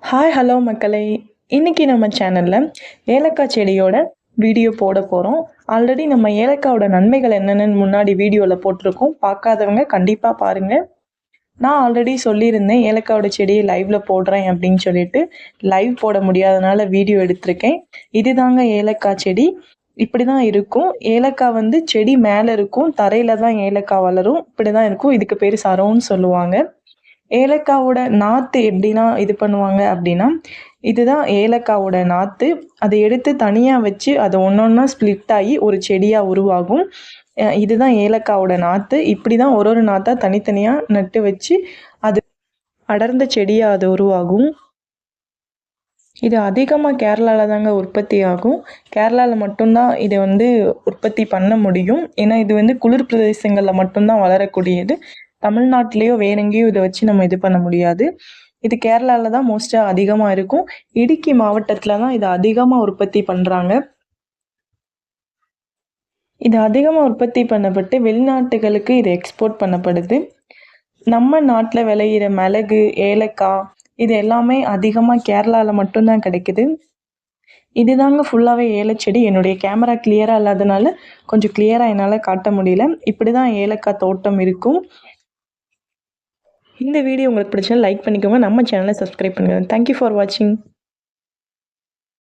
Hi hello மக்களே. இன்றைக்கி நம்ம சேனலில் ஏலக்காய் செடியோட வீடியோ போட போகிறோம். ஆல்ரெடி நம்ம ஏலக்காயோட நன்மைகள் என்னென்னு முன்னாடி வீடியோவில் போட்டிருக்கோம். பார்க்காதவங்க கண்டிப்பாக பாருங்கள். நான் ஆல்ரெடி சொல்லியிருந்தேன் ஏலக்காயோட செடியை லைவில் போடுறேன் அப்படின்னு சொல்லிட்டு. லைவ் போட முடியாதனால வீடியோ எடுத்திருக்கேன். இதுதாங்க ஏலக்காய் செடி. இப்படி தான் இருக்கும். ஏலக்காய் வந்து செடி மேலே இருக்கும், தரையில் தான் ஏலக்காய் வளரும். இப்படி தான் இருக்கும். இதுக்கு பேர் சரோன்னு சொல்லுவாங்க. ஏலக்காவோட நாற்று எப்படின்னா இது பண்ணுவாங்க அப்படின்னா, இதுதான் ஏலக்காவோட நாற்று. அதை எடுத்து தனியாக வச்சு அதை ஒன்றா ஸ்ப்ளிட் ஆகி ஒரு செடியாக உருவாகும். இதுதான் ஏலக்காவோட நாற்று. இப்படி தான் ஒரு நாற்றா தனித்தனியாக நட்டு வச்சு அது அடர்ந்த செடியாக அது உருவாகும். இது அதிகமாக கேரளாவில் தாங்க உற்பத்தி ஆகும். கேரளாவில் மட்டும்தான் இதை வந்து உற்பத்தி பண்ண முடியும். ஏன்னா இது வந்து குளிர் பிரதேசங்களில் மட்டும்தான் வளரக்கூடியது. தமிழ்நாட்டிலேயோ வேற எங்கேயும் இதை வச்சு நம்ம இது பண்ண முடியாது. இது கேரளாவில் தான் மோஸ்ட்டாக அதிகமாக இருக்கும். இடுக்கி மாவட்டத்தில் தான் இதை அதிகமாக உற்பத்தி பண்ணுறாங்க. இது அதிகமாக உற்பத்தி பண்ணப்பட்டு வெளிநாட்டுகளுக்கு இது எக்ஸ்போர்ட் பண்ணப்படுது. நம்ம நாட்டில் விளையிற மிளகு, ஏலக்காய் இது எல்லாமே அதிகமாக கேரளாவில் மட்டும்தான் கிடைக்குது. இதுதாங்க ஃபுல்லாகவே ஏலச்செடி. என்னுடைய கேமரா கிளியராக இல்லாதனால கொஞ்சம் கிளியராக என்னால் காட்ட முடியல. இப்படி தான் ஏலக்காய் தோட்டம் இருக்கும். இந்த வீடியோ உங்களுக்கு பிடிச்சா லைக் பண்ணிக்கோங்க. நம்ம சேனலை சப்ஸ்கிரைப் பண்ணுங்கள். தேங்க்யூ ஃபார் வாட்சிங்.